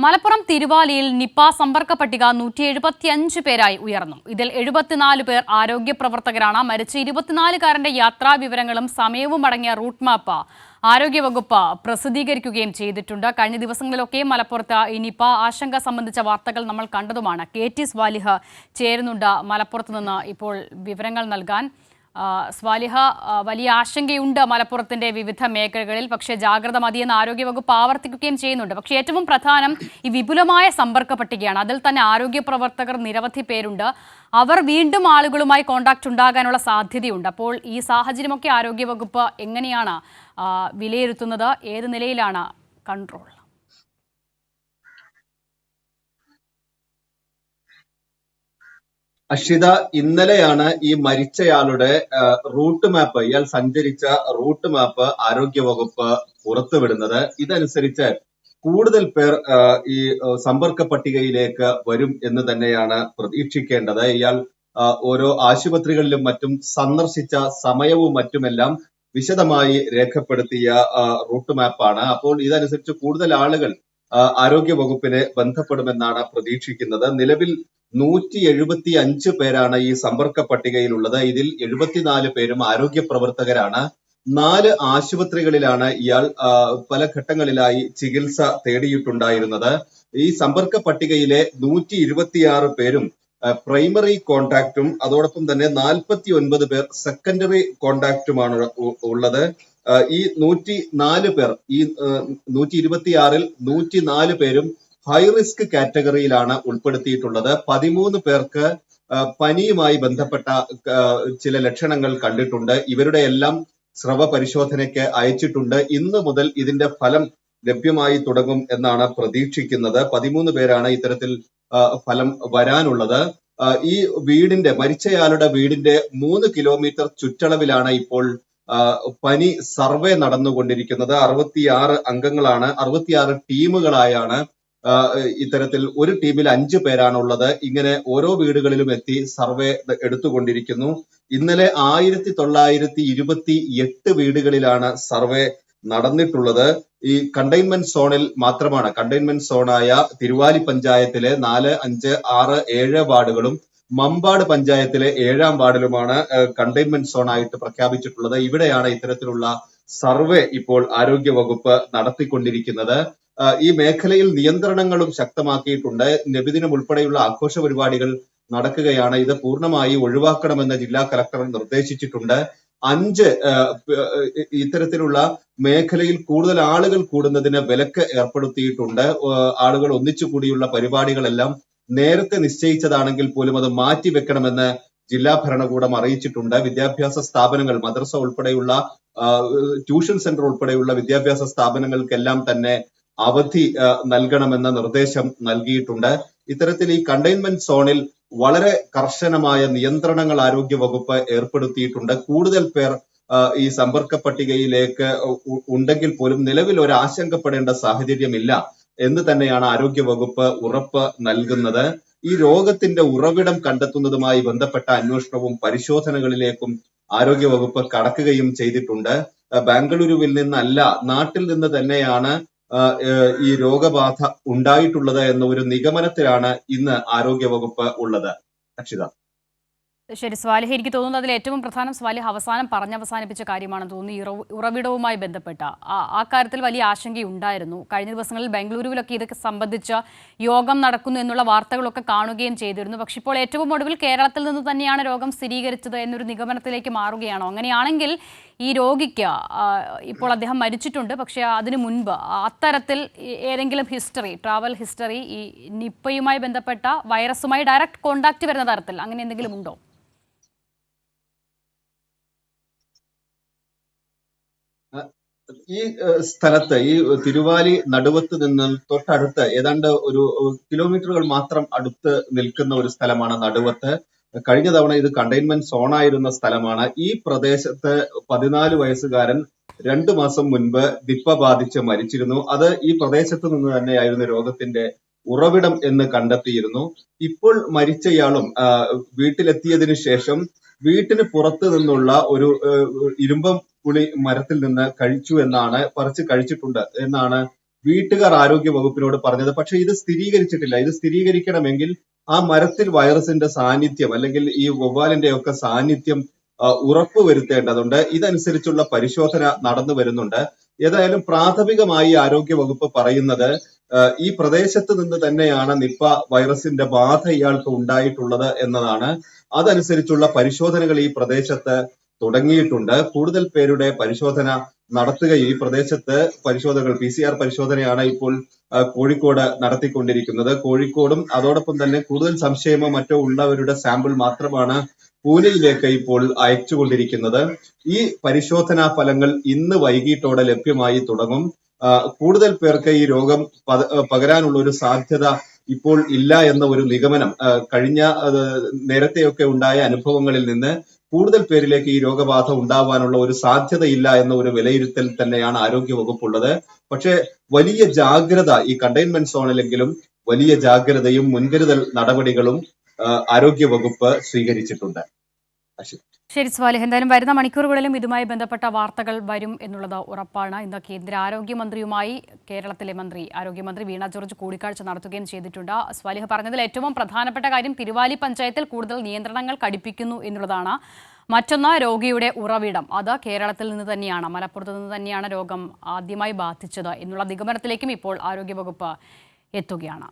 Malappuram തിരുവാലിയിൽ Nipah സമ്പർക്ക പട്ടിക 175 പേരായി ഉയർന്നു. ഇതിൽ 74 പേർ ആരോഗ്യ പ്രവർത്തകരാണ്. മരിച്ച 24കാരന്റെ യാത്രാ വിവരങ്ങളും സമയവും അടങ്ങിയ റൂട്ട് മാപ്പ് ആരോഗ്യവകുപ്പ് പ്രസിദ്ധീകരിക്കുകയും ചെയ്തിട്ടുണ്ട്. കഴിഞ്ഞ ദിവസങ്ങളിലൊക്കെ മലപ്പുറത്ത് ഈ നിപ ആശങ്ക സംബന്ധിച്ച വാർത്തകൾ നമ്മൾ കണ്ടതുമാണ്. KT സ്വാലിഹ് ചേരുന്നുണ്ട് മലപ്പുറത്ത് നിന്ന് ഇപ്പോൾ വിവരങ്ങൾ നൽകാൻ. സ്വാലിഹ, വലിയ ആശങ്കയുണ്ട് മലപ്പുറത്തിന്റെ വിവിധ മേഖലകളിൽ. പക്ഷേ ജാഗ്രത മതിയെന്ന് ആരോഗ്യവകുപ്പ് ആവർത്തിക്കുകയും ചെയ്യുന്നുണ്ട്. പക്ഷേ ഏറ്റവും പ്രധാനം ഈ വിപുലമായ സമ്പർക്ക പട്ടികയാണ്. അതിൽ തന്നെ ആരോഗ്യ പ്രവർത്തകർ നിരവധി പേരുണ്ട്. അവർ വീണ്ടും ആളുകളുമായി കോണ്ടാക്ട് ഉണ്ടാകാനുള്ള സാധ്യതയുണ്ട്. അപ്പോൾ ഈ സാഹചര്യമൊക്കെ ആരോഗ്യവകുപ്പ് എങ്ങനെയാണ് വിലയിരുത്തുന്നത്? ഏത് നിലയിലാണ് കൺട്രോൾ? അക്ഷിത, ഇന്നലെയാണ് ഈ മരിച്ചയാളുടെ റൂട്ട് മാപ്പ്, ഇയാൾ സഞ്ചരിച്ച റൂട്ട് മാപ്പ് ആരോഗ്യവകുപ്പ് പുറത്തുവിടുന്നത്. ഇതനുസരിച്ച് കൂടുതൽ പേർ ഈ സമ്പർക്ക പട്ടികയിലേക്ക് വരും എന്ന് തന്നെയാണ് പ്രതീക്ഷിക്കേണ്ടത്. ഇയാൾ ഓരോ ആശുപത്രികളിലും മറ്റും സന്ദർശിച്ച സമയവും മറ്റുമെല്ലാം വിശദമായി രേഖപ്പെടുത്തിയ റൂട്ട് മാപ്പാണ്. അപ്പോൾ ഇതനുസരിച്ച് കൂടുതൽ ആളുകൾ ആരോഗ്യ വകുപ്പിനെ ബന്ധപ്പെടുമെന്നാണ് പ്രതീക്ഷിക്കുന്നത്. നിലവിൽ 175 പേരാണ് ഈ സമ്പർക്ക പട്ടികയിലുള്ളത്. ഇതിൽ 74 പേരും ആരോഗ്യ പ്രവർത്തകരാണ്. 4 ആശുപത്രികളിലാണ് ഇയാൾ പല ഘട്ടങ്ങളിലായി ചികിത്സ തേടിയിട്ടുണ്ടായിരുന്നത്. ഈ സമ്പർക്ക പട്ടികയിലെ 126 പേരും പ്രൈമറി കോണ്ടാക്റ്റും അതോടൊപ്പം തന്നെ 49 പേർ സെക്കൻഡറി കോണ്ടാക്റ്റുമാണ് ഉള്ളത്. ഈ 104 പേർ, ഈ 126-ൽ 104 പേരും ഹൈ റിസ്ക് കാറ്റഗറിയിലാണ് ഉൾപ്പെടുത്തിയിട്ടുള്ളത്. 13 പേർക്ക് പനിയുമായി ബന്ധപ്പെട്ട ചില ലക്ഷണങ്ങൾ കണ്ടിട്ടുണ്ട്. ഇവരുടെ എല്ലാം സ്രവ പരിശോധനയ്ക്ക് അയച്ചിട്ടുണ്ട്. ഇന്ന് മുതൽ ഇതിന്റെ ഫലം ലഭ്യമായി തുടങ്ങും എന്നാണ് പ്രതീക്ഷിക്കുന്നത്. 13 പേരാണ് ഇത്തരത്തിൽ ഫലം വരാനുള്ളത്. ഈ മരിച്ചയാളുടെ വീടിന്റെ 3 കിലോമീറ്റർ ചുറ്റളവിലാണ് ഇപ്പോൾ പനി സർവേ നടന്നുകൊണ്ടിരിക്കുന്നത്. 66 അംഗങ്ങളാണ്, 66 ടീമുകളായാണ് ഇത്തരത്തിൽ. ഒരു ടീമിൽ 5 പേരാണുള്ളത്. ഇങ്ങനെ ഓരോ വീടുകളിലും എത്തി സർവേ എടുത്തുകൊണ്ടിരിക്കുന്നു. ഇന്നലെ 1928 വീടുകളിലാണ് സർവേ നടന്നിട്ടുള്ളത്. ഈ കണ്ടെയ്ൻമെന്റ് സോണിൽ മാത്രമാണ്, കണ്ടെയ്ൻമെന്റ് സോണായ തിരുവാലി പഞ്ചായത്തിലെ 4, 5, 6, 7 വാർഡുകളും മമ്പാട് പഞ്ചായത്തിലെ 7ാം വാർഡിലുമാണ് കണ്ടെയ്ൻമെന്റ് സോൺ ആയിട്ട് പ്രഖ്യാപിച്ചിട്ടുള്ളത്. ഇവിടെയാണ് ഇത്തരത്തിലുള്ള സർവേ ഇപ്പോൾ ആരോഗ്യ വകുപ്പ് നടത്തിക്കൊണ്ടിരിക്കുന്നത്. ഈ മേഖലയിൽ നിയന്ത്രണങ്ങളും ശക്തമാക്കിയിട്ടുണ്ട്. നബിദിനം ഉൾപ്പെടെയുള്ള ആഘോഷ പരിപാടികൾ നടക്കുകയാണ്. ഇത് പൂർണ്ണമായി ഒഴിവാക്കണമെന്ന് ജില്ലാ കലക്ടർ നിർദ്ദേശിച്ചിട്ടുണ്ട്. 5 ഇത്തരത്തിലുള്ള മേഖലയിൽ കൂടുതൽ ആളുകൾ കൂടുന്നതിന് വിലക്ക് ഏർപ്പെടുത്തിയിട്ടുണ്ട്. ആളുകൾ ഒന്നിച്ചു കൂടിയുള്ള പരിപാടികളെല്ലാം നേരത്തെ നിശ്ചയിച്ചതാണെങ്കിൽ പോലും അത് മാറ്റിവെക്കണമെന്ന് ജില്ലാ ഭരണകൂടം അറിയിച്ചിട്ടുണ്ട്. വിദ്യാഭ്യാസ സ്ഥാപനങ്ങൾ, മദ്രസ ഉൾപ്പെടെയുള്ള ട്യൂഷൻ സെന്റർ ഉൾപ്പെടെയുള്ള വിദ്യാഭ്യാസ സ്ഥാപനങ്ങൾക്കെല്ലാം തന്നെ അവധി നൽകണമെന്ന നിർദ്ദേശം നൽകിയിട്ടുണ്ട്. ഇത്തരത്തിൽ ഈ കണ്ടെയ്ൻമെന്റ് സോണിൽ വളരെ കർശനമായ നിയന്ത്രണങ്ങൾ ആരോഗ്യ വകുപ്പ് ഏർപ്പെടുത്തിയിട്ടുണ്ട്. കൂടുതൽ പേർ ഈ സമ്പർക്ക പട്ടികയിലേക്ക് ഉണ്ടെങ്കിൽ പോലും നിലവിൽ ഒരു ആശങ്കപ്പെടേണ്ട സാഹചര്യമില്ല എന്ന് തന്നെയാണ് ആരോഗ്യ വകുപ്പ് ഉറപ്പ് നൽകുന്നത്. ഈ രോഗത്തിന്റെ ഉറവിടം കണ്ടെത്തുന്നതുമായി ബന്ധപ്പെട്ട അന്വേഷണവും പരിശോധനകളിലേക്കും ആരോഗ്യ വകുപ്പ് കടക്കുകയും ചെയ്തിട്ടുണ്ട്. ബാംഗ്ലൂരുവിൽ നിന്നല്ല, നാട്ടിൽ നിന്ന് തന്നെയാണ് ഈ രോഗബാധ ഉണ്ടായിട്ടുള്ളത് എന്ന ഒരു നിഗമനത്തിലാണ് ഇന്ന് ആരോഗ്യ വകുപ്പ് ഉള്ളത്. അക്ഷിത, ശരി സ്വാലിഹ, എനിക്ക് തോന്നുന്നത് അതിൽ ഏറ്റവും പ്രധാനം സ്വാലിഹ അവസാനിപ്പിച്ച കാര്യമാണെന്ന് തോന്നുന്നു. ഈ ഉറവിടവുമായി ബന്ധപ്പെട്ട ആ കാര്യത്തിൽ വലിയ ആശങ്കയുണ്ടായിരുന്നു. കഴിഞ്ഞ ദിവസങ്ങളിൽ ബംഗളൂരുവിലൊക്കെ ഇതൊക്കെ സംബന്ധിച്ച യോഗം നടക്കുന്നു എന്നുള്ള വാർത്തകളൊക്കെ കാണുകയും ചെയ്തിരുന്നു. പക്ഷെ ഇപ്പോൾ ഏറ്റവും ഒടുവിൽ കേരളത്തിൽ നിന്ന് തന്നെയാണ് രോഗം സ്ഥിരീകരിച്ചത് എന്നൊരു നിഗമനത്തിലേക്ക് മാറുകയാണോ? അങ്ങനെയാണെങ്കിൽ ഈ രോഗിക്ക് ഇപ്പോൾ അദ്ദേഹം മരിച്ചിട്ടുണ്ട്, പക്ഷെ അതിനു മുൻപ് അത്തരത്തിൽ ഏതെങ്കിലും ട്രാവൽ ഹിസ്റ്ററി, ഈ നിപ്പയുമായി ബന്ധപ്പെട്ട വൈറസുമായി ഡയറക്റ്റ് കോണ്ടാക്ട് വരുന്ന തരത്തിൽ അങ്ങനെ എന്തെങ്കിലും ഉണ്ടോ? ഈ സ്ഥലത്ത്, ഈ തിരുവാലി നടുവത്ത് നിന്ന് തൊട്ടടുത്ത് ഏതാണ്ട് ഒരു കിലോമീറ്ററുകൾ മാത്രം അടുത്ത് നിൽക്കുന്ന ഒരു സ്ഥലമാണ് നടുവത്ത്. കഴിഞ്ഞ തവണ ഇത് കണ്ടെയ്ൻമെന്റ് സോണായിരുന്ന സ്ഥലമാണ്. ഈ പ്രദേശത്ത് 14 വയസ്സുകാരൻ 2 മാസം മുൻപ് നിപ്പ ബാധിച്ച് മരിച്ചിരുന്നു. അത് ഈ പ്രദേശത്ത് നിന്ന് തന്നെയായിരുന്നു രോഗത്തിന്റെ ഉറവിടം എന്ന് കണ്ടെത്തിയിരുന്നു. ഇപ്പോൾ മരിച്ചയാളും വീട്ടിലെത്തിയതിനു ശേഷം വീട്ടിന് പുറത്ത് നിന്നുള്ള ഒരു ഇരുമ്പം പുളി മരത്തിൽ നിന്ന് പറിച്ച് കഴിച്ചിട്ടുണ്ട് എന്നാണ് വീട്ടുകാർ ആരോഗ്യ വകുപ്പിനോട് പറഞ്ഞത്. പക്ഷെ ഇത് സ്ഥിരീകരിച്ചിട്ടില്ല. ഇത് സ്ഥിരീകരിക്കണമെങ്കിൽ ആ മരത്തിൽ വൈറസിന്റെ സാന്നിധ്യം അല്ലെങ്കിൽ ഈ വവ്വാലിന്റെ ഒക്കെ സാന്നിധ്യം ഉറപ്പുവരുത്തേണ്ടതുണ്ട്. ഇതനുസരിച്ചുള്ള പരിശോധന നടന്നു വരുന്നുണ്ട്. ഏതായാലും പ്രാഥമികമായി ആരോഗ്യ വകുപ്പ് പറയുന്നത് ഈ പ്രദേശത്ത് നിന്ന് തന്നെയാണ് നിപ്പ വൈറസിന്റെ ബാധ ഇയാൾക്ക് ഉണ്ടായിട്ടുള്ളത് എന്നതാണ്. അതനുസരിച്ചുള്ള പരിശോധനകൾ ഈ പ്രദേശത്ത് തുടങ്ങിയിട്ടുണ്ട്. കൂടുതൽ പേരുടെ പരിശോധന നടത്തുകയും ഈ പ്രദേശത്ത് പരിശോധനകൾ PCR പരിശോധനയാണ് ഇപ്പോൾ കോഴിക്കോട് നടത്തിക്കൊണ്ടിരിക്കുന്നത്. കോഴിക്കോടും അതോടൊപ്പം തന്നെ കൂടുതൽ സംശയമോ മറ്റോ ഉള്ളവരുടെ സാമ്പിൾ മാത്രമാണ് പൂനെയിലേക്ക് ഇപ്പോൾ അയച്ചുകൊണ്ടിരിക്കുന്നത്. ഈ പരിശോധനാ ഫലങ്ങൾ ഇന്ന് വൈകിട്ടോടെ ലഭ്യമായി തുടങ്ങും. കൂടുതൽ പേർക്ക് ഈ രോഗം പകരാനുള്ള ഒരു സാധ്യത ഇപ്പോൾ ഇല്ല എന്ന ഒരു നിഗമനം കഴിഞ്ഞ നേരത്തെയൊക്കെ ഉണ്ടായ അനുഭവങ്ങളിൽ നിന്ന് കൂടുതൽ പേരിലേക്ക് ഈ രോഗബാധ ഉണ്ടാവാനുള്ള ഒരു സാധ്യതയില്ല എന്ന ഒരു വിലയിരുത്തൽ തന്നെയാണ് ആരോഗ്യ വകുപ്പുള്ളത്. പക്ഷേ വലിയ ജാഗ്രത ഈ കണ്ടെയ്ൻമെന്റ് സോണിലെങ്കിലും വലിയ ജാഗ്രതയും മുൻകരുതൽ നടപടികളും ആരോഗ്യ വകുപ്പ് സ്വീകരിച്ചിട്ടുണ്ട്. ശരി സ്വാലിഹ്, എന്തായാലും വരുന്ന മണിക്കൂറുകളിലും ഇതുമായി ബന്ധപ്പെട്ട വാർത്തകൾ വരും എന്നുള്ളത് ഉറപ്പാണ്. ഇന്ന് കേന്ദ്ര ആരോഗ്യമന്ത്രിയുമായി കേരളത്തിലെ ആരോഗ്യമന്ത്രി വീണ ജോർജ് കൂടിക്കാഴ്ച നടത്തുകയും ചെയ്തിട്ടുണ്ട്. സ്വാലിഹ് പറഞ്ഞതിൽ ഏറ്റവും പ്രധാനപ്പെട്ട കാര്യം തിരുവാലി പഞ്ചായത്തിൽ കൂടുതൽ നിയന്ത്രണങ്ങൾ കടുപ്പിക്കുന്നു എന്നുള്ളതാണ്. മറ്റൊന്ന് രോഗിയുടെ ഉറവിടം, അത് കേരളത്തിൽ നിന്ന് തന്നെയാണ്, മലപ്പുറത്ത് നിന്ന് തന്നെയാണ് രോഗം ആദ്യമായി ബാധിച്ചത് എന്നുള്ള നിഗമനത്തിലേക്കും ഇപ്പോൾ ആരോഗ്യവകുപ്പ് എത്തുകയാണ്.